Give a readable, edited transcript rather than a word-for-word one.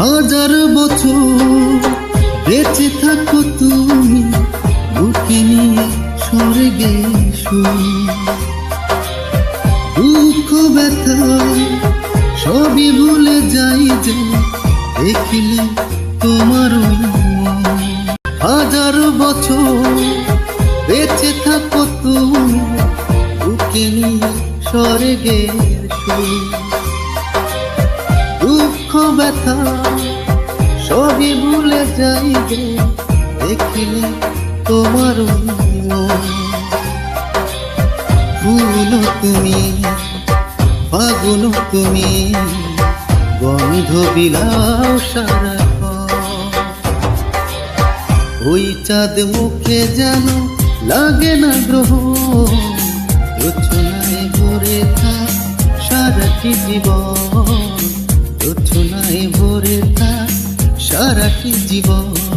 হাজার বছর বেঁচে থাকো তুমি, বুকে নিয়ে স্বর্গে দুঃখ ব্যথা সবই ভুলে যাই যে দেখিলে তোমার হাজার বছর বেঁচে থাকো তুমি, বুকে নিয়ে স্বর্গের দুঃখ ব্যথা সবই ভুলে যাই যে দেখিলে তোমার ফুল তুমি, ফাগুন তুমি, গন্ধ বিলাও সারা। ওই চাঁদ মুখে যেন লাগে না গ্রহ, রচনায় ভরে থাক সারাটি জীবন, রচনায় ভরে থাক সারাটি জীবন।